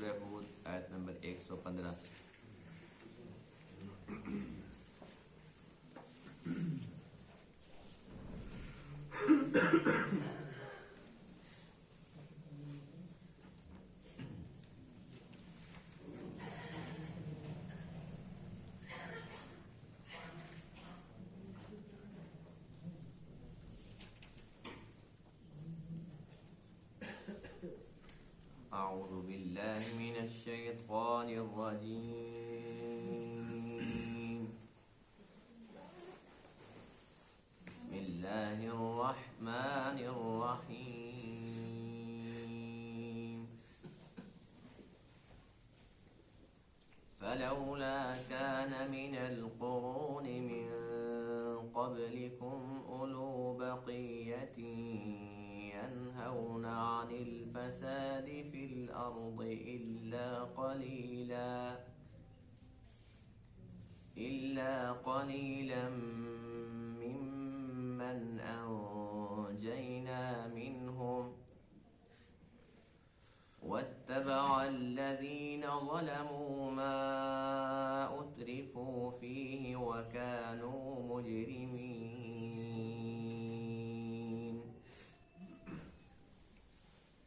سورہ ہود آیت نمبر 115۔ أعوذ بالله من الشيطان الرجيم بسم الله الرحمن الرحيم فلولا كان من القرون من قبلكم أولو بقية ينهون عن الفساد في الأرض إلا قليلا ممن أنجينا منهم واتبع الذين ظلموا ما أترفوا فيه وكانوا مجرمين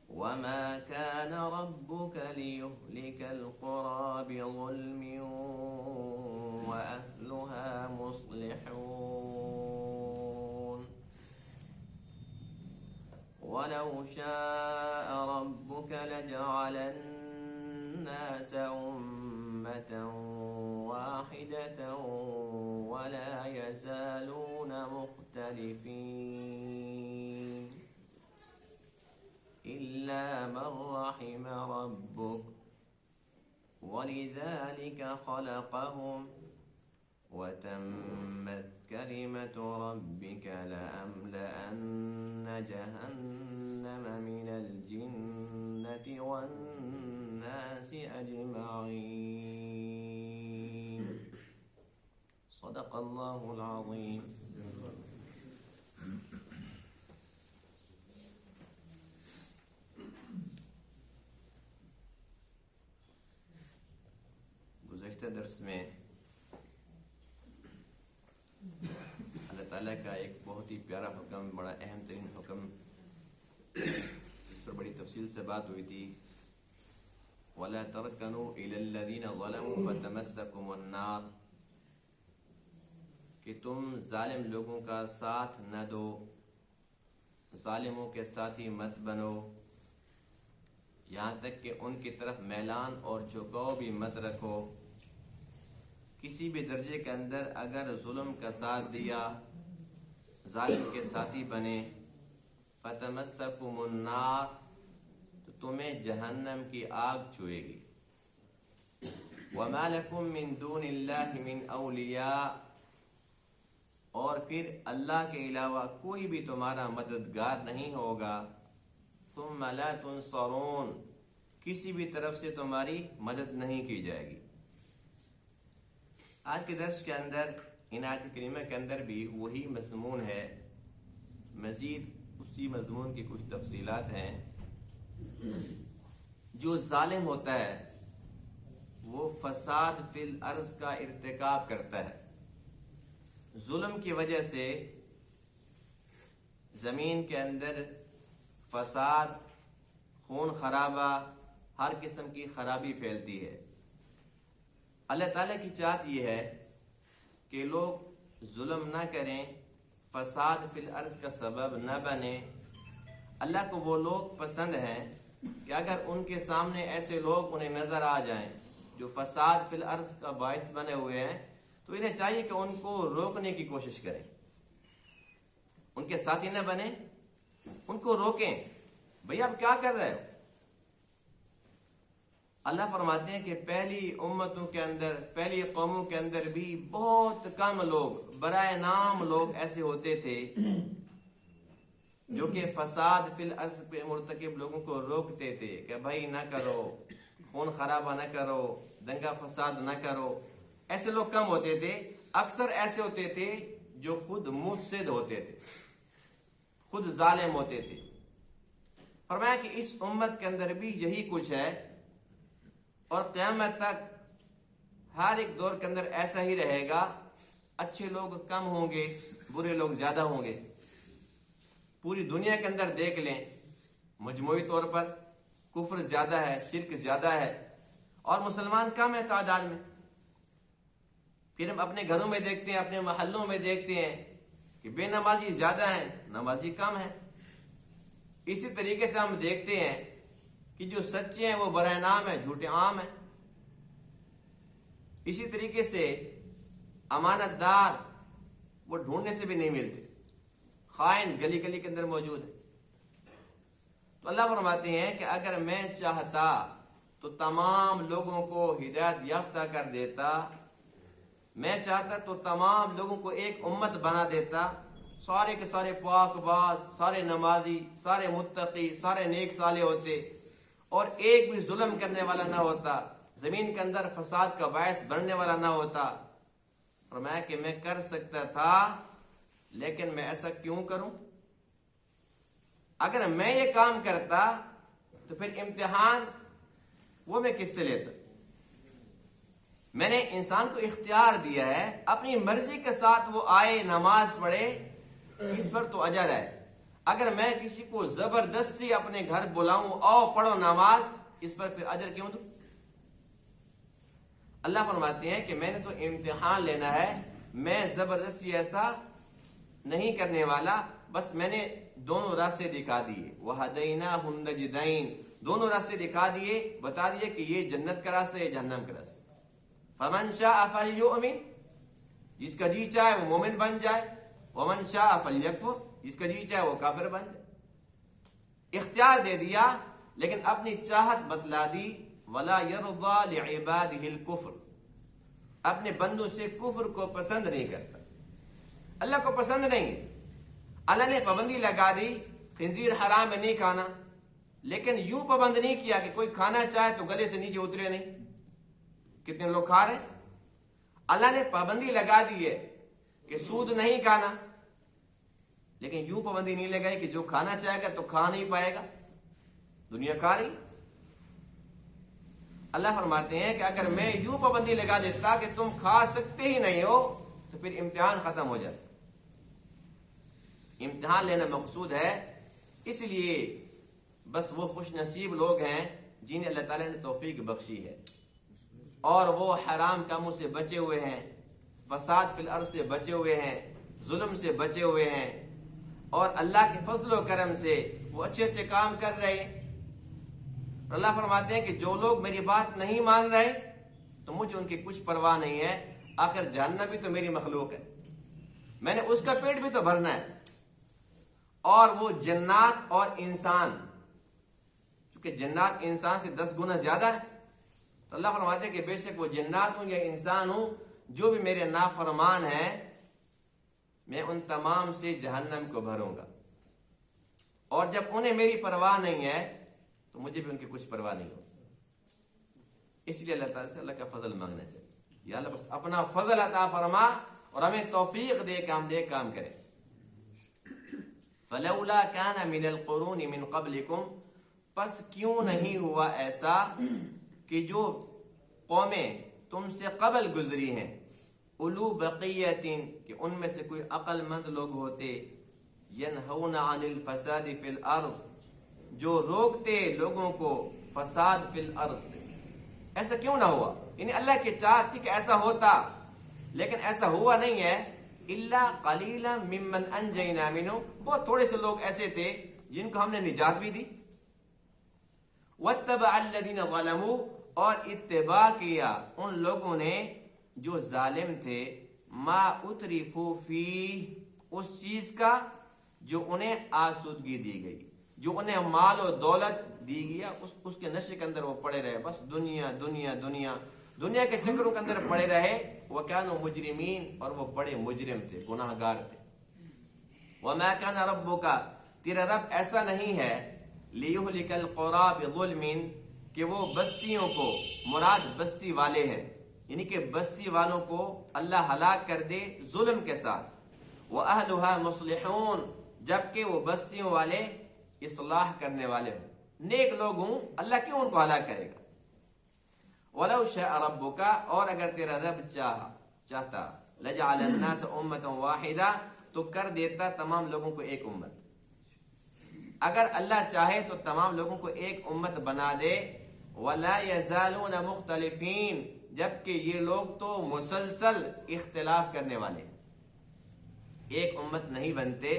وما كان ربك ليهلك القرى بظلم وأهلها مصلحون ولو شاء ربك لجعل الناس أمة واحدة ولا يزالون مختلفين إلا من رحم ربك ولذلك خلقهم وتمت كلمة ربك لأملأن جهنم من الجنة والناس أجمعين صدق الله العظيم۔ گزشتہ درس میں اللہ تعالیٰ کا ایک بہت ہی پیارا حکم، بڑا اہم ترین حکم، اس پر بڑی تفصیل سے بات ہوئی تھی۔ وَلَا تَرْكَنُوا إِلَى الَّذِينَ ظَلَمُوا فَتَمَسَّكُمُ النَّارُ، کہ تم ظالم لوگوں کا ساتھ نہ دو، ظالموں کے ساتھی مت بنو، یہاں تک کہ ان کی طرف میلان اور جھکاؤ بھی مت رکھو۔ کسی بھی درجے کے اندر اگر ظلم کا ساتھ دیا، ظالم کے ساتھی بنے، فَتَمَسَّكُمُ النَّارُ، تو تمہیں جہنم کی آگ چھوئے گی۔ وَمَا لَكُم مِّن دُونِ اللَّهِ مِنْ أَوْلِيَاءَ، اور پھر اللہ کے علاوہ کوئی بھی تمہارا مددگار نہیں ہوگا۔ ثُمَّ لَا تُنصَرُونَ، کسی بھی طرف سے تمہاری مدد نہیں کی جائے گی۔ آج کے درس کے اندر، ان آیت کریمہ کے اندر بھی وہی مضمون ہے، مزید اسی مضمون کی کچھ تفصیلات ہیں۔ جو ظالم ہوتا ہے وہ فساد فی الارض کا ارتکاب کرتا ہے، ظلم کی وجہ سے زمین کے اندر فساد، خون خرابہ، ہر قسم کی خرابی پھیلتی ہے۔ اللہ تعالیٰ کی چاہت یہ ہے کہ لوگ ظلم نہ کریں، فساد فی الارض کا سبب نہ بنیں۔ اللہ کو وہ لوگ پسند ہیں کہ اگر ان کے سامنے ایسے لوگ انہیں نظر آ جائیں جو فساد فی الارض کا باعث بنے ہوئے ہیں، تو انہیں چاہیے کہ ان کو روکنے کی کوشش کریں، ان کے ساتھی نہ بنیں، ان کو روکیں، بھئی آپ کیا کر رہے ہو؟ اللہ فرماتے ہیں کہ پہلی امتوں کے اندر، پہلی قوموں کے اندر بھی بہت کم لوگ، برائے نام لوگ ایسے ہوتے تھے جو کہ فساد فی الارض پہ مرتکب لوگوں کو روکتے تھے کہ بھائی نہ کرو، خون خرابہ نہ کرو، دنگا فساد نہ کرو۔ ایسے لوگ کم ہوتے تھے، اکثر ایسے ہوتے تھے جو خود مفسد ہوتے تھے، خود ظالم ہوتے تھے۔ فرمایا کہ اس امت کے اندر بھی یہی کچھ ہے اور قیامت تک ہر ایک دور کے اندر ایسا ہی رہے گا، اچھے لوگ کم ہوں گے، برے لوگ زیادہ ہوں گے۔ پوری دنیا کے اندر دیکھ لیں، مجموعی طور پر کفر زیادہ ہے، شرک زیادہ ہے، اور مسلمان کم ہے تعداد میں۔ پھر ہم اپنے گھروں میں دیکھتے ہیں، اپنے محلوں میں دیکھتے ہیں کہ بے نمازی زیادہ ہیں، نمازی کم ہیں۔ اسی طریقے سے ہم دیکھتے ہیں کہ جو سچے ہیں وہ برائے نام ہیں، جھوٹے عام ہیں۔ اسی طریقے سے امانت دار وہ ڈھونڈنے سے بھی نہیں ملتے، خائن گلی گلی کے اندر موجود ہے۔ تو اللہ فرماتے ہیں کہ اگر میں چاہتا تو تمام لوگوں کو ہدایت یافتہ کر دیتا، میں چاہتا تو تمام لوگوں کو ایک امت بنا دیتا، سارے کے سارے پاک باز، سارے نمازی، سارے متقی، سارے نیک صالح ہوتے، اور ایک بھی ظلم کرنے والا نہ ہوتا، زمین کے اندر فساد کا باعث بننے والا نہ ہوتا۔ فرمایا کہ میں کر سکتا تھا، لیکن میں ایسا کیوں کروں؟ اگر میں یہ کام کرتا تو پھر امتحان وہ میں کس سے لیتا؟ میں نے انسان کو اختیار دیا ہے، اپنی مرضی کے ساتھ وہ آئے نماز پڑھے، اس پر تو اجر ہے۔ اگر میں کسی کو زبردستی اپنے گھر بلاؤں، آؤ پڑھو نماز، اس پر پھر اجر کیوں دوں؟ اللہ فرماتے ہیں کہ میں نے تو امتحان لینا ہے، میں زبردستی ایسا نہیں کرنے والا، بس میں نے دونوں راستے دکھا دیے، وَهَدَيْنَاهُ النَّجْدَيْنِ، دونوں راستے دکھا دیے، بتا دیے کہ یہ جنت کا راستہ ہے، یہ جہنم کا راستہ۔ فَمَنْ شَاءَ فَلْيُؤْمِنْ، جس کا جی چاہے وہ مومن بن جائے، وَمَنْ شَاءَ فَلْيَكْفُرْ، جس کا جی چاہے وہ کافر بن جائے۔ اختیار دے دیا، لیکن اپنی چاہت بتلا دی۔ وَلَا يَرْضَى لِعِبَادِهِ الْكُفْرِ، اپنے بندوں سے کفر کو پسند نہیں کرتا، اللہ کو پسند نہیں۔ اللہ نے پابندی لگا دی، خنزیر حرام ہے نہیں کھانا، لیکن یوں پابند نہیں کیا کہ کوئی کھانا چاہے تو گلے سے نیچے اترے نہیں۔ کتنے لوگ کھا رہے؟ اللہ نے پابندی لگا دی ہے کہ سود نہیں کھانا، لیکن یوں پابندی نہیں لگائی کہ جو کھانا چاہے گا تو کھا نہیں پائے گا، دنیا کھا رہی۔ اللہ فرماتے ہیں کہ اگر میں یوں پابندی لگا دیتا کہ تم کھا سکتے ہی نہیں ہو تو پھر امتحان ختم ہو جاتا۔ امتحان لینا مقصود ہے، اس لیے بس وہ خوش نصیب لوگ ہیں جنہیں اللہ تعالیٰ نے توفیق بخشی ہے، اور وہ حرام کاموں سے بچے ہوئے ہیں، فساد فی الارض سے بچے ہوئے ہیں، ظلم سے بچے ہوئے ہیں، اور اللہ کے فضل و کرم سے وہ اچھے اچھے کام کر رہے ہیں۔ اللہ فرماتے ہیں کہ جو لوگ میری بات نہیں مان رہے تو مجھے ان کی کچھ پرواہ نہیں ہے، آخر جہنم بھی تو میری مخلوق ہے، میں نے اس کا پیٹ بھی تو بھرنا ہے۔ اور وہ جنات اور انسان، چونکہ جنات انسان سے 10 گنا زیادہ ہے، تو اللہ فرماتے ہیں کہ بے شک وہ جنات ہوں یا انسان ہوں، جو بھی میرے نافرمان ہیں، میں ان تمام سے جہنم کو بھروں گا۔ اور جب انہیں میری پرواہ نہیں ہے تو مجھے بھی ان کی کچھ پرواہ نہیں ہوگی۔ اس لیے اللہ تعالیٰ سے اللہ کا فضل مانگنا چاہیے، یا اللہ بس اپنا فضل عطا فرما اور ہمیں توفیق دے کہ ہم نیک کام کریں۔ فَلَوْلَا كَانَ مِنَ الْقُرُونِ مِنْ قَبْلِكُمْ، پس کیوں نہیں ہوا ایسا کہ جو قومیں تم سے قبل گزری ہیں، اولو بقیتن، کہ ان میں سے کوئی عقل مند لوگ ہوتے، ینہون عن الفساد فی الارض، جو روکتے لوگوں کو فساد فی الارض سے۔ ایسا کیوں نہ ہوا؟ یعنی اللہ کی چاہت تھی کہ ایسا ہوتا، لیکن ایسا ہوا نہیں ہے۔ الا قلیلا ممن انجینا منہ، بہت تھوڑے سے لوگ ایسے تھے جن کو ہم نے نجات بھی دی۔ واتبع الذین ظلموا، اور اتباع کیا ان لوگوں نے جو ظالم تھے، ما اترفوا فیہ، اس چیز کا جو انہیں آسودگی دی گئی، جو انہیں مال و دولت دی گیا، اس کے نشے کے اندر وہ پڑے رہے، بس دنیا دنیا دنیا دنیا کے چکروں کے اندر پڑے رہے۔ وَكَانُوا مُجْرِمِينَ، اور وہ بڑے مجرم تھے، گناہ گار تھے۔ وَمَا كَانَ رَبُّكَ، تیرا رب ایسا نہیں ہے، لِيُهْلِكَ الْقُرَىٰ بِظُلْمٍ، کہ وہ بستیوں کو، مراد بستی والے ہیں، یعنی کہ بستی والوں کو اللہ ہلاک کر دے ظلم کے ساتھ۔ وَأَهْلُهَا مُصْلِحُونَ، جبکہ وہ بستیوں والے اصلاح کرنے والے ہوں، نیک لوگ ہوں، اللہ کیوں ان کو ہلاک کرے گا؟ وَلَوْ شَاءَ رَبُّكَ، اور اگر تیرا رب چاہتا، لَجَعَلَ النَّاسَ أُمَّةً وَاحِدَةً، تو کر دیتا تمام لوگوں کو ایک امت۔ اگر اللہ چاہے تو تمام لوگوں کو ایک امت بنا دے۔ وَلَا يَزَالُونَ مُخْتَلِفِينَ، جبکہ یہ لوگ تو مسلسل اختلاف کرنے والے، ایک امت نہیں بنتے۔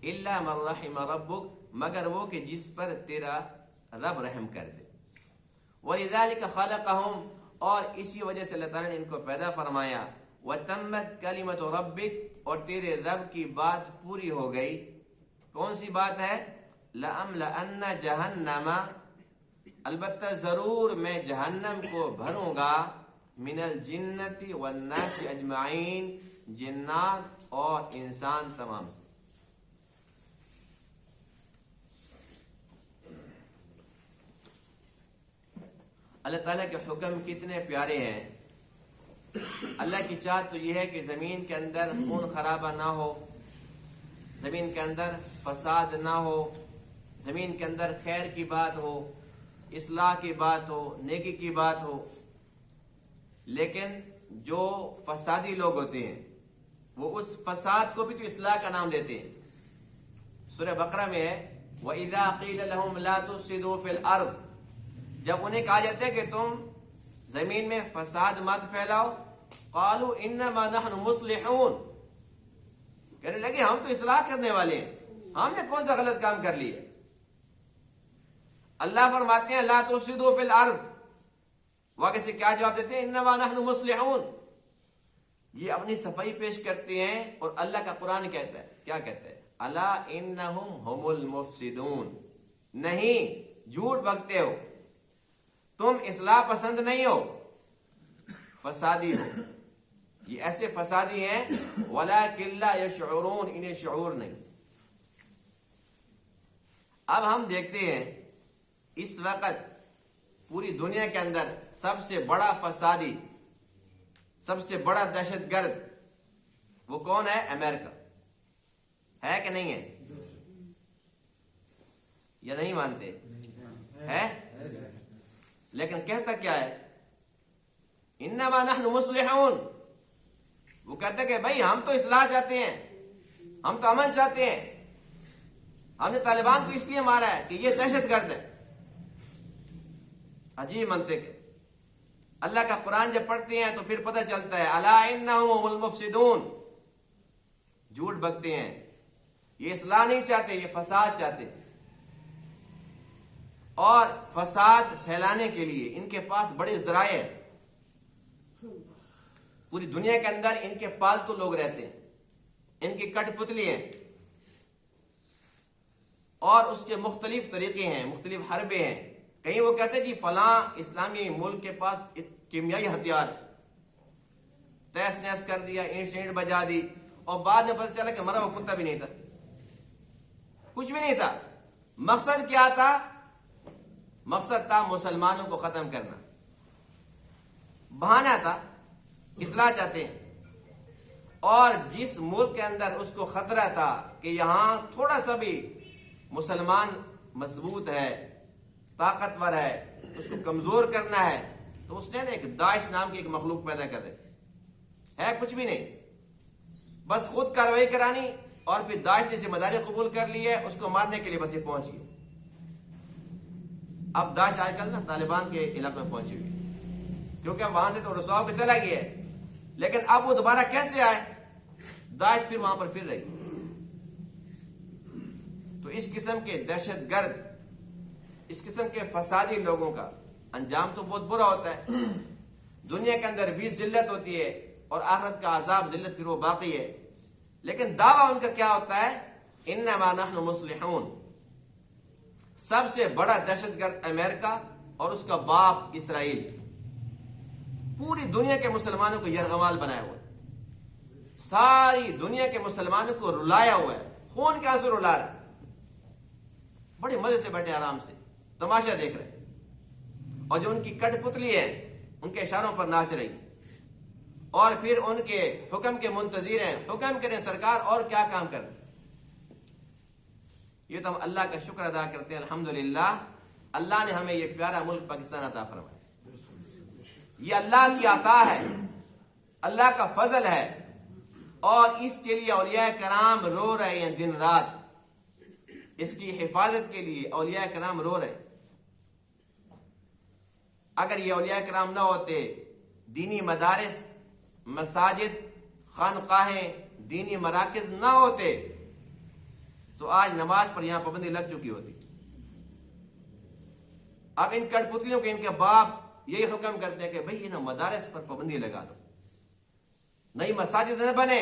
إِلَّا مَن رَحِمَ رَبُّكَ، مگر وہ کہ جس پر تیرا رب رحم کر دے۔ وَلِذَلِكَ خَلَقَهُمْ، اور اسی وجہ سے اللہ تعالیٰ نے ان کو پیدا فرمایا۔ وَتَمَّتْ كَلِمَةُ رَبِّكَ، اور تیرے رب کی بات پوری ہو گئی۔ کون سی بات ہے؟ لَأَمْلَأَنَّ جَهَنَّمَ، البتہ ضرور میں جہنم کو بھروں گا، من الجنت والناس اجمعین، جنات اور انسان تمام سے۔ اللہ تعالیٰ کے حکم کتنے پیارے ہیں۔ اللہ کی چاہت تو یہ ہے کہ زمین کے اندر خون خرابہ نہ ہو، زمین کے اندر فساد نہ ہو، زمین کے اندر خیر کی بات ہو، اصلاح کی بات ہو، نیکی کی بات ہو۔ لیکن جو فسادی لوگ ہوتے ہیں وہ اس فساد کو بھی تو اصلاح کا نام دیتے ہیں۔ سورہ بقرہ میں ہے وَإِذَا قِيلَ لَهُمْ لَا تُفْسِدُوا فِي الْأَرْضِ، جب انہیں کہا جاتا ہے کہ تم زمین میں فساد مت پھیلاؤ، قالوا انما نحن مصلحون، کہنے لگے ہم تو اصلاح کرنے والے ہیں، ہم نے کون سا غلط کام کر لیا؟ اللہ فرماتے ہیں لا تفسدوا فی الارض، واقعی سے کیا جواب دیتے ہیں؟ انما نحن مصلحون۔ یہ اپنی صفائی پیش کرتے ہیں، اور اللہ کا قرآن کہتا ہے، کیا کہتا ہے؟ الا انہم هم المفسدون، نہیں، جھوٹ بکتے ہو، تم اصلاح پسند نہیں ہو، فسادی ہو۔ یہ ایسے فسادی ہیں وَلَكِنْ لَا يَشْعُرُونَ، انہیں شعور نہیں۔ اب ہم دیکھتے ہیں اس وقت پوری دنیا کے اندر سب سے بڑا فسادی، سب سے بڑا دہشت گرد وہ کون ہے؟ امریکہ ہے کہ نہیں ہے؟ یا نہیں مانتے؟ ہے، لیکن کہتا کیا ہے؟ انما نحن مصلحون، وہ کہتا ہے کہ بھائی ہم تو اصلاح چاہتے ہیں، ہم تو امن چاہتے ہیں، ہم نے طالبان کو اس لیے مارا ہے کہ یہ دہشت گرد ہے۔ عجیب منطق ہے۔ اللہ کا قرآن جب پڑھتے ہیں تو پھر پتہ چلتا ہے الا انہم هم المفسدون، جھوٹ بکتے ہیں، یہ اصلاح نہیں چاہتے، یہ فساد چاہتے ہیں۔ اور فساد پھیلانے کے لیے ان کے پاس بڑے ذرائع ہیں، پوری دنیا کے اندر ان کے پالتو لوگ رہتے ہیں، ان کی کٹ پتلی ہیں، اور اس کے مختلف طریقے ہیں، مختلف حربے ہیں۔ کہیں وہ کہتے ہیں جی فلاں اسلامی ملک کے پاس کیمیائی ہتھیار، تیس نیس کر دیا، اینٹ شینٹ بجا دی، اور بعد میں پتہ چلا کہ مرا وہ کتا بھی نہیں تھا، کچھ بھی نہیں تھا۔ مقصد کیا تھا؟ مقصد تھا مسلمانوں کو ختم کرنا، بہانہ تھا، اصلاح چاہتے ہیں۔ اور جس ملک کے اندر اس کو خطرہ تھا کہ یہاں تھوڑا سا بھی مسلمان مضبوط ہے، طاقتور ہے، اس کو کمزور کرنا ہے، تو اس نے ایک داعش نام کی ایک مخلوق پیدا کر رہی ہے، کچھ بھی نہیں، بس خود کارروائی کرانی، اور پھر داعش نے ذمہ داری قبول کر لی ہے، اس کو مارنے کے لیے بس یہ پہنچ گئی۔ اب داعش آج کل نا طالبان کے علاقے میں پہنچی ہوئی، کیونکہ اب وہاں سے تو رسوا کے چلا گیا ہے، لیکن اب وہ دوبارہ کیسے آئے؟ داعش پھر وہاں پر پھر رہی۔ تو اس قسم کے دہشت گرد، اس قسم کے فسادی لوگوں کا انجام تو بہت برا ہوتا ہے۔ دنیا کے اندر بھی ذلت ہوتی ہے، اور آخرت کا عذاب ذلت پھر وہ باقی ہے، لیکن دعویٰ ان کا کیا ہوتا ہے؟ انما نحن مصلحون۔ سب سے بڑا دہشت گرد امریکہ اور اس کا باپ اسرائیل، پوری دنیا کے مسلمانوں کو یرغمال بنایا ہوا ہے، ساری دنیا کے مسلمانوں کو رلایا ہوا ہے، خون کے آنسو رلا رہا ہے، بڑے مزے سے بیٹھے آرام سے تماشا دیکھ رہے، اور جو ان کی کٹ پتلی ہے ان کے اشاروں پر ناچ رہی، اور پھر ان کے حکم کے منتظر ہیں، حکم کریں سرکار اور کیا کام کریں۔ یہ تو ہم اللہ کا شکر ادا کرتے ہیں، الحمدللہ اللہ نے ہمیں یہ پیارا ملک پاکستان عطا فرمایا۔ یہ اللہ کی عطا ہے، اللہ کا فضل ہے، اور اس کے لیے اولیاء کرام رو رہے ہیں دن رات، اس کی حفاظت کے لیے اولیاء کرام رو رہے ہیں۔ اگر یہ اولیاء کرام نہ ہوتے، دینی مدارس، مساجد، خانقاہیں، دینی مراکز نہ ہوتے، تو آج نماز پر یہاں پابندی لگ چکی ہوتی۔ اب ان کٹ پتلیوں کے ان کے باپ یہی حکم کرتے ہیں کہ بھئی انہیں مدارس پر پابندی لگا دو، نئی مساجد نہ بنے۔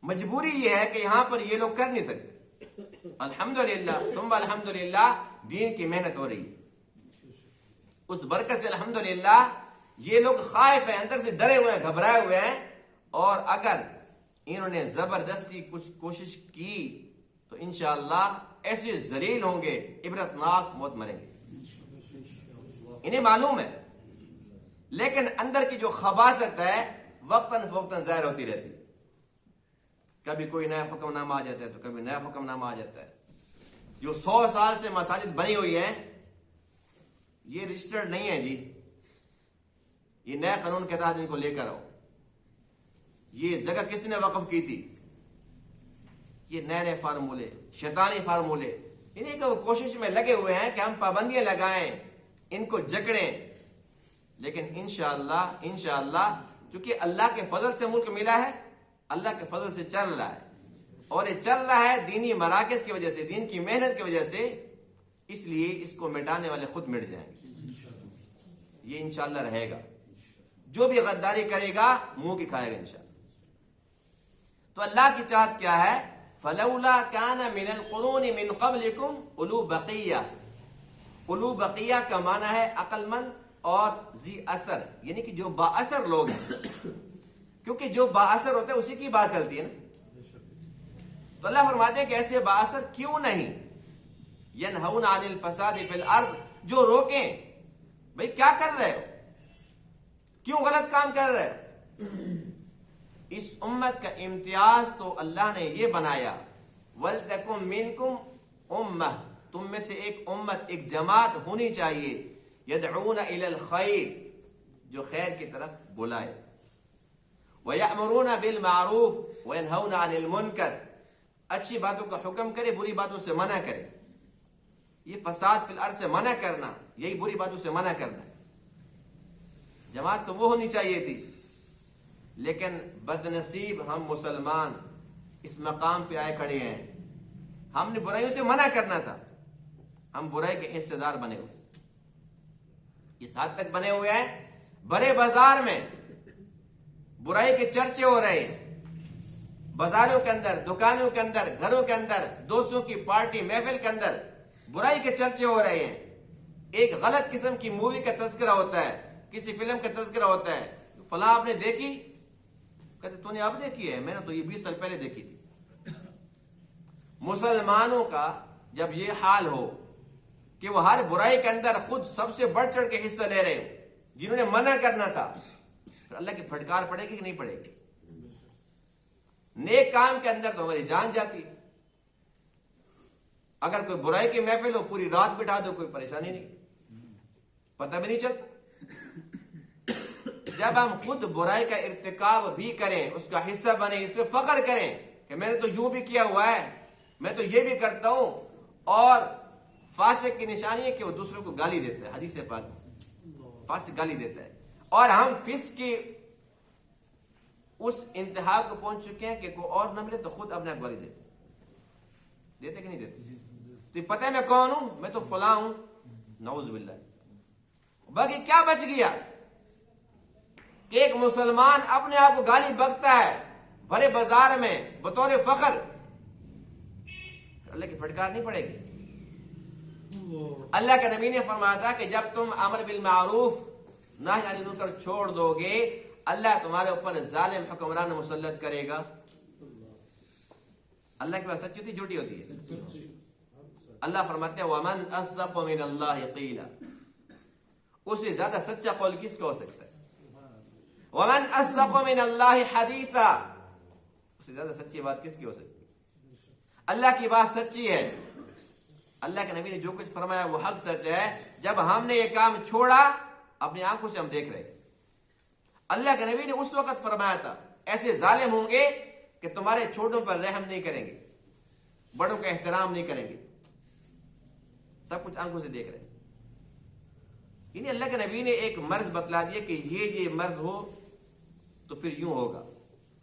مجبوری یہ ہے کہ یہاں پر یہ لوگ کر نہیں سکتے۔ الحمدللہ ثم الحمدللہ دین کی محنت ہو رہی ہے، اس برکت سے الحمدللہ یہ لوگ خائف ہیں، اندر سے ڈرے ہوئے ہیں، گھبرائے ہوئے ہیں، اور اگر انہوں نے زبردستی کچھ کوشش کی تو انشاءاللہ ایسے ذلیل ہوں گے، عبرتناک موت مریں گے، انہیں معلوم ہے۔ لیکن اندر کی جو خباثت ہے وقتاً فوقتاً ظاہر ہوتی رہتی، کبھی کوئی نیا حکم نامہ آ جاتا ہے تو کبھی نیا حکم نامہ آ جاتا ہے۔ جو 100 سال سے مساجد بنی ہوئی ہیں یہ رجسٹرڈ نہیں ہے جی، یہ نئے قانون کے تحت ان کو لے کر آؤ۔ یہ جگہ کس نے وقف کی تھی؟ یہ نئے نئے فارمولے، شیطانی فارمولے، انہیں کہ وہ کوشش میں لگے ہوئے ہیں کہ ہم پابندیاں لگائیں، ان کو جکڑیں۔ لیکن انشاءاللہ چونکہ اللہ کے فضل سے ملک ملا ہے، اللہ کے فضل سے چل رہا ہے، اور یہ چل رہا ہے دینی مراکز کی وجہ سے، دین کی محنت کی وجہ سے، اس لیے اس کو مٹانے والے خود مٹ جائیں گے۔ یہ انشاءاللہ رہے گا، جو بھی غداری کرے گا منہ کی کھائے گا انشاءاللہ۔ تو اللہ کی چاہت کیا ہے؟ فلولا کان من القرون من قبلکم اولو بقیہ۔ اولو بقیہ کا معنی ہے عقل مند اور ذی اثر، یعنی کہ جو با اثر لوگ ہیں، کیونکہ جو با اثر ہوتے ہیں اسی کی بات چلتی ہے نا۔ تو اللہ فرماتے ہیں کہ ایسے با اثر کیوں نہیں؟ ینہون عن الفساد فی الارض، جو روکیں بھئی کیا کر رہے ہو، کیوں غلط کام کر رہے ہو۔ اس امت کا امتیاز تو اللہ نے یہ بنایا، وَلْتَكُمْ مِنْكُمْ أُمَّةٌ، تم میں سے ایک امت، ایک جماعت ہونی چاہیے، يَدْعُونَ إِلَى الْخَيْرِ، جو خیر کی طرف بلائے، وَيَأْمُرُونَ بِالْمَعْرُوفِ وَيَنْهَوْنَ عَنِ الْمُنْكَرِ، اچھی باتوں کا حکم کرے، بری باتوں سے منع کرے۔ یہ فساد فی الارض سے منع کرنا، یہی بری باتوں سے منع کرنا ہے۔ جماعت تو وہ ہونی چاہیے تھی، لیکن بد نصیب ہم مسلمان اس مقام پہ آئے کھڑے ہیں۔ ہم نے برائیوں سے منع کرنا تھا، ہم برائی کے حصے دار بنے ہوئے، اس حد تک بنے ہوئے ہیں بڑے بازار میں برائی کے چرچے ہو رہے ہیں، بازاروں کے اندر، دکانوں کے اندر، گھروں کے اندر، دوستوں کی پارٹی محفل کے اندر برائی کے چرچے ہو رہے ہیں۔ ایک غلط قسم کی مووی کا تذکرہ ہوتا ہے، کسی فلم کا تذکرہ ہوتا ہے، فلاں آپ نے دیکھی؟ کہتے تو نے اب دیکھی ہے، میں نے تو یہ 20 سال پہلے دیکھی تھی۔ مسلمانوں کا جب یہ حال ہو کہ وہ ہر برائی کے اندر خود سب سے بڑھ چڑھ کے حصہ لے رہے ہو، جنہوں نے منع کرنا تھا، پھر اللہ کی پھٹکار پڑے گی کہ نہیں پڑے گی؟ نیک کام کے اندر تو ہماری جان جاتی ہے۔ اگر کوئی برائی کی محفل ہو، پوری رات بٹھا دو، کوئی پریشانی نہیں، پتہ بھی نہیں چلتا۔ جب ہم خود برائی کا ارتکاب بھی کریں، اس کا حصہ بنیں، اس پہ فخر کریں کہ میں نے تو یوں بھی کیا ہوا ہے، میں تو یہ بھی کرتا ہوں، اور فاسق کی نشانی ہے کہ وہ دوسروں کو گالی دیتا ہے، حدیث پاک فاسق گالی دیتا ہے، اور ہم فسق کی اس انتہا کو پہنچ چکے ہیں کہ کوئی اور نہ ملے تو خود اپنے آپ گالی دیتے کہ نہیں دیتے؟ تو پتہ ہے میں کون ہوں؟ میں تو فلاں ہوں، نعوذ باللہ۔ باقی کیا بچ گیا کہ ایک مسلمان اپنے آپ کو گالی بکتا ہے بڑے بازار میں بطور فخر، اللہ کی پھٹکار نہیں پڑے گی؟ اللہ کے نبی نے فرمایا تھا کہ جب تم امر بالمعروف نہی عن المنکر چھوڑ دو گے، اللہ تمہارے اوپر ظالم حکمران مسلط کرے گا۔ اللہ کی بات سچی ہوتی جھوٹی ہوتی ہے؟ اللہ فرماتے ہیں وَمَنْ أَصْدَقُ مِنَ اللَّهِ قِيلًا، اس سے زیادہ سچا قول کس کا ہو سکتا ہے؟ وَمَنْ أَصْدَقُ مِنَ اللَّهِ حَدِيثًا، اس سے زیادہ سچی بات کس کی ہو سکتی ہے؟ اللہ کی بات سچی ہے، اللہ کے نبی نے جو کچھ فرمایا وہ حق سچ ہے۔ جب ہم نے یہ کام چھوڑا اپنی آنکھوں سے ہم دیکھ رہے ہیں. اللہ کے نبی نے اس وقت فرمایا تھا ایسے ظالم ہوں گے کہ تمہارے چھوٹوں پر رحم نہیں کریں گے، بڑوں کا احترام نہیں کریں گے. سب کچھ آنکھوں سے دیکھ رہے ہیں. یعنی اللہ کے نبی نے ایک مرض بتلا دیا کہ یہ مرض ہو تو پھر یوں ہوگا.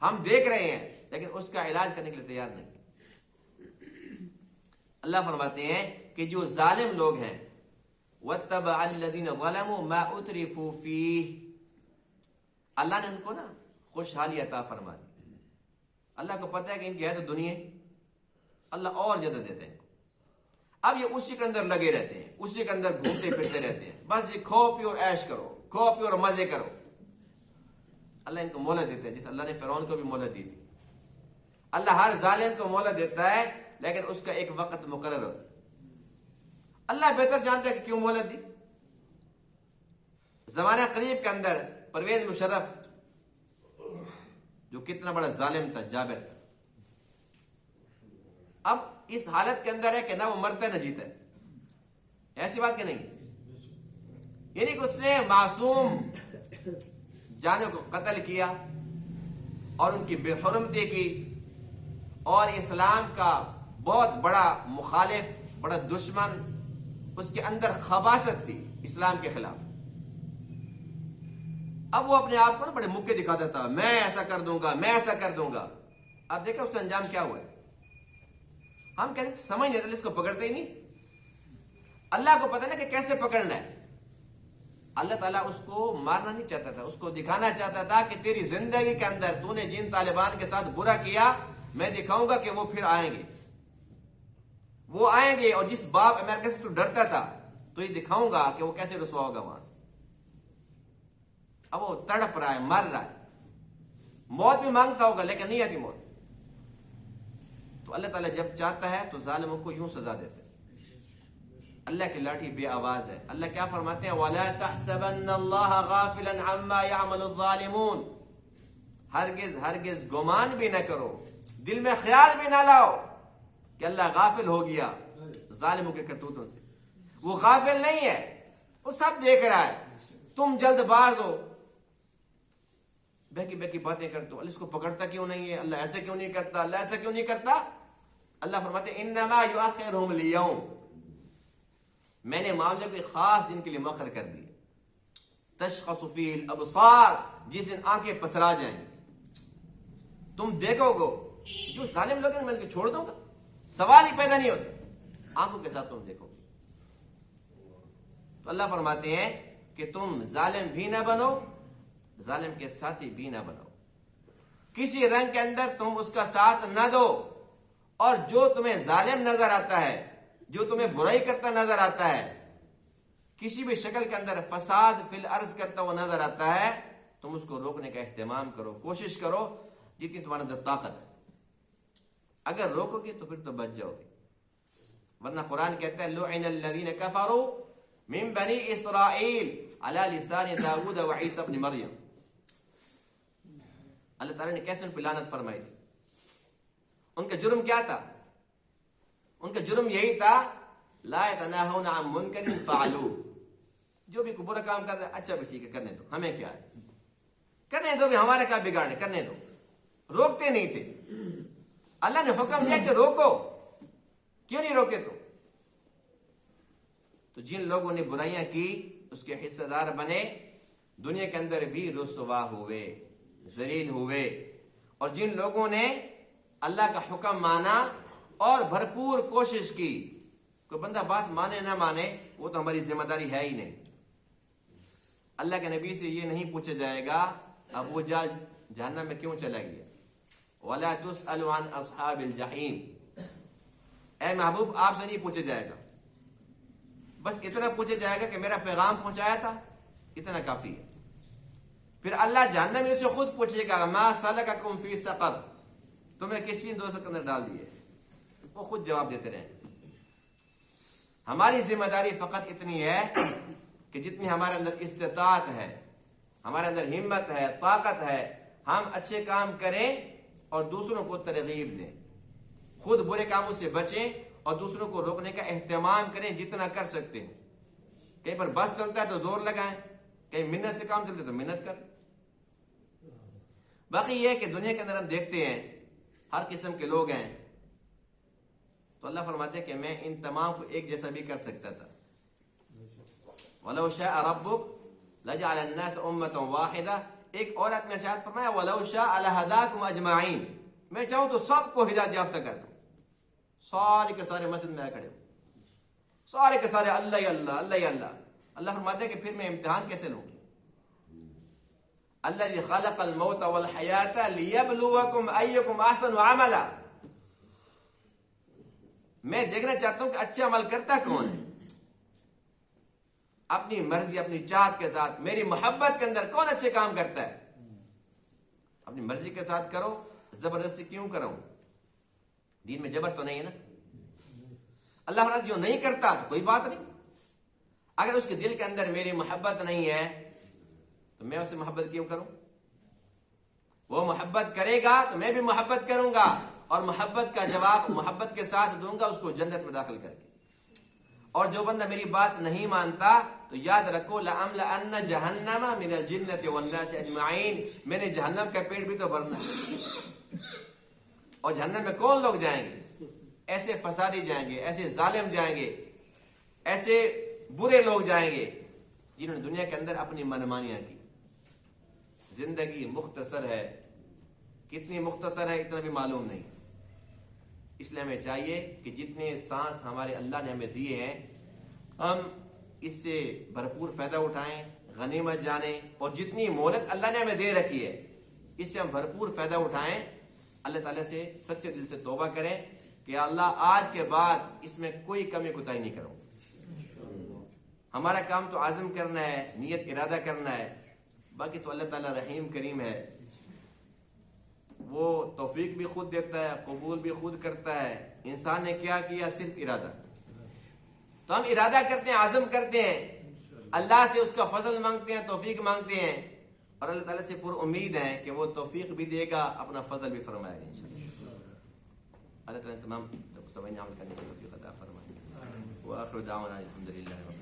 ہم دیکھ رہے ہیں لیکن اس کا علاج کرنے کے لیے تیار نہیں. اللہ فرماتے ہیں کہ جو ظالم لوگ ہیں وَاتَّبَعَ الَّذِينَ ظَلَمُوا مَا أُتْرِفُوا فِيهِ، اللہ نے ان کو نا خوشحالی عطا فرما دی. اللہ کو پتہ ہے کہ ان کی ہے تو دنیا، اللہ اور زیادہ دیتے ہیں. اب یہ اسی کے اندر لگے رہتے ہیں، اسی کے اندر گھومتے پھرتے رہتے ہیں. بس یہ کھو پیو اور عیش کرو، کھو پیو اور مزے کرو. اللہ ان کو مہلت دیتا ہے، جس اللہ نے فرعون کو بھی مہلت دی تھی. اللہ ہر ظالم کو مہلت دیتا ہے لیکن اس کا ایک وقت مقرر ہوتا ہے. اللہ بہتر جانتا ہے کہ کیوں مہلت دی. زمانہ قریب کے اندر پرویز مشرف جو کتنا بڑا ظالم تھا، جابر تھا، اب اس حالت کے اندر ہے کہ نہ وہ مرتا ہے نہ جیتا ہے. ایسی بات کہ نہیں؟ یعنی کہ اس نے معصوم جانوں کو قتل کیا اور ان کی بے حرمتی کی، اور اسلام کا بہت بڑا مخالف، بڑا دشمن، اس کے اندر خباثت تھی اسلام کے خلاف. اب وہ اپنے آپ کو نا بڑے موقع دکھاتا تھا، میں ایسا کر دوں گا، میں ایسا کر دوں گا. اب دیکھیں اس کا انجام کیا ہوا ہے. ہم کہتے ہیں سمجھ نہیں رہے، اس کو پکڑتے ہی نہیں. اللہ کو پتہ نا کہ کیسے پکڑنا ہے. اللہ تعالیٰ اس کو مارنا نہیں چاہتا تھا، اس کو دکھانا چاہتا تھا کہ تیری زندگی کے اندر تو نے جن طالبان کے ساتھ برا کیا، میں دکھاؤں گا کہ وہ پھر آئیں گے. وہ آئیں گے، اور جس باپ امریکہ سے تو ڈرتا تھا تو یہ دکھاؤں گا کہ وہ کیسے رسوا ہوگا وہاں سے. اب وہ تڑپ رہا ہے، مر رہا ہے، موت بھی مانگتا ہوگا لیکن نہیں آتی موت. تو اللہ تعالیٰ جب چاہتا ہے تو ظالموں کو یوں سزا دیتا ہے. اللہ کی لاٹھی بے آواز ہے. اللہ کیا فرماتے ہیں؟ وَلَا تَحْسَبَنَّ اللَّهَ غَافِلًا عَمَّا يَعْمَلُ الظَّالِمُونَ، ہرگز گمان بھی نہ کرو، دل میں خیال بھی نہ لاؤ کہ اللہ غافل ہو گیا ظالموں کے کرتوتوں سے. وہ غافل نہیں ہے، وہ سب دیکھ رہا ہے. تم جلد باز ہو، بہکی بہکی باتیں کرتے ہو. اللہ اس کو پکڑتا کیوں نہیں ہے، اللہ ایسے کیوں نہیں کرتا، اللہ ایسا کیوں نہیں کرتا. اللہ فرماتے ہیں انما یؤخرہم لیوم، میں نے معاملے کو خاص ان کے لیے مؤخر کر دیا. تشخص فیہ الابصار، جس دن آنکھیں پتھرا جائیں گی. تم دیکھو گو جو ظالم لوگ ہیں میں ان کو چھوڑ دوں گا، سوال ہی پیدا نہیں ہوتا. آنکھوں کے ساتھ تم دیکھو گے. تو اللہ فرماتے ہیں کہ تم ظالم بھی نہ بنو، ظالم کے ساتھی بھی نہ بنو. کسی رنگ کے اندر تم اس کا ساتھ نہ دو، اور جو تمہیں ظالم نظر آتا ہے، جو تمہیں برائی کرتا نظر آتا ہے، کسی بھی شکل کے اندر فساد فی الارض کرتا ہوا نظر آتا ہے، تم اس کو روکنے کا اہتمام کرو، کوشش کرو جتنی تمہارے اندر طاقت ہے. اگر روکو گے تو پھر تو بچ جاؤ گے، ورنہ قرآن کہتا ہے لعن الذین کفروا من بنی اسرائیل علی لسان داود و عیسی ابن مریم. اللہ تعالیٰ نے کیسے ان پہ لعنت فرمائی تھی. ان کا جرم کیا تھا؟ ان کا جرم یہی تھا لا يتناهون عن منکر فعلوه، جو بھی کوئی برا کام کر رہا ہے اچھا بس ٹھیک ہے کرنے دو، ہمیں کیا ہے، کرنے دو بھی، ہمارا کیا بگاڑے، کرنے دو. روکتے نہیں تھے. اللہ نے حکم دیا کہ روکو، کیوں نہیں روکے؟ تو جن لوگوں نے برائیاں کی اس کے حصہ دار بنے، دنیا کے اندر بھی رسوا ہوئے، ذلیل ہوئے. اور جن لوگوں نے اللہ کا حکم مانا اور بھرپور کوشش کی، کوئی بندہ بات مانے نہ مانے وہ تو ہماری ذمہ داری ہے ہی نہیں. اللہ کے نبی سے یہ نہیں پوچھا جائے گا ابو جہل جہنم میں کیوں چلا گیا. وَلَا تُسْأَلُ عَنْ أَصْحَابِ الْجَحِيمِ، اے محبوب آپ سے نہیں پوچھا جائے گا، بس اتنا پوچھا جائے گا کہ میرا پیغام پہنچایا تھا، اتنا کافی ہے. پھر اللہ جہنم میں اسے خود پوچھے گا ما سلککم فی سقر، تمہیں کس چیز دوزخ کے اندر ڈال دیے؟ وہ خود جواب دیتے رہیں. ہماری ذمہ داری فقط اتنی ہے کہ جتنی ہمارے اندر استطاعت ہے، ہمارے اندر ہمت ہے، طاقت ہے، ہم اچھے کام کریں اور دوسروں کو ترغیب دیں. خود برے کاموں سے بچیں اور دوسروں کو روکنے کا اہتمام کریں جتنا کر سکتے ہیں. کہیں پر بس چلتا ہے تو زور لگائیں، کہیں منت سے کام چلتے تو منت کر. باقی یہ ہے کہ دنیا کے اندر ہم دیکھتے ہیں ہر قسم کے لوگ ہیں، تو اللہ فرماتے ہیں کہ میں ان تمام کو ایک جیسا بھی کر سکتا تھا. وَلَوْ شَاءَ رَبُّكَ لَجَعَلَ النَّاسَ أُمَّةً وَاحِدَةً. ایک اور آیت میں ارشاد فرمایا وَلَوْ شَاءَ لَهَدَاكُمْ أَجْمَعِينَ. میں چاہوں تو سب کو ہدایت یافتہ کر دوں. سارے کے سارے مسجد میں کھڑے ہو، سارے کے سارے اللہ ہی اللہ اللہ ہی اللہ. اللہ فرماتے ہیں کہ پھر میں امتحان کیسے لوں؟ الذی خلق الموت والحیات لیبلوکم ایکم احسن عملا. میں دیکھنا چاہتا ہوں کہ اچھا عمل کرتا کون ہے. اپنی مرضی اپنی چاہت کے ساتھ میری محبت کے اندر کون اچھے کام کرتا ہے. اپنی مرضی کے ساتھ کرو، زبردستی کیوں کروں؟ دین میں جبر تو نہیں ہے نا. اللہ تعالیٰ جو نہیں کرتا تو کوئی بات نہیں. اگر اس کے دل کے اندر میری محبت نہیں ہے تو میں اسے محبت کیوں کروں؟ وہ محبت کرے گا تو میں بھی محبت کروں گا، اور محبت کا جواب محبت کے ساتھ دوں گا اس کو جنت میں داخل کر کے. اور جو بندہ میری بات نہیں مانتا تو یاد رکھو لَأَمْلَأَنَّ جَهَنَّمَ مِنَ الْجِنَّةِ وَالنَّاسِ أَجْمَعِينَ. میں نے جہنم کا پیٹ بھی تو بھرنا ہے. اور جہنم میں کون لوگ جائیں گے؟ ایسے فسادی جائیں گے، ایسے ظالم جائیں گے، ایسے برے لوگ جائیں گے جنہوں نے دنیا کے اندر اپنی منمانیاں کی. زندگی مختصر ہے، کتنی مختصر ہے اتنا بھی معلوم نہیں. اس لیے ہمیں چاہیے کہ جتنے سانس ہمارے اللہ نے ہمیں دیے ہیں ہم اس سے بھرپور فائدہ اٹھائیں، غنیمت جانیں، اور جتنی مہلت اللہ نے ہمیں دے رکھی ہے اس سے ہم بھرپور فائدہ اٹھائیں. اللہ تعالیٰ سے سچے دل سے توبہ کریں کہ اللہ آج کے بعد اس میں کوئی کمی کوتاہی نہیں کروں. ہمارا کام تو عزم کرنا ہے، نیت ارادہ کرنا ہے. باقی تو اللہ تعالیٰ رحیم کریم ہے، وہ توفیق بھی خود دیتا ہے، قبول بھی خود کرتا ہے. انسان نے کیا کیا؟ صرف ارادہ. تو ہم ارادہ کرتے ہیں، عزم کرتے ہیں، اللہ سے اس کا فضل مانگتے ہیں، توفیق مانگتے ہیں، اور اللہ تعالیٰ سے پر امید ہیں کہ وہ توفیق بھی دے گا، اپنا فضل بھی فرمائے گا انشاءاللہ. اللہ تعالیٰ تمام سبھی عمل کرنے کی توفیق عطا فرمائے. وآخر دعوانا الحمدللہ.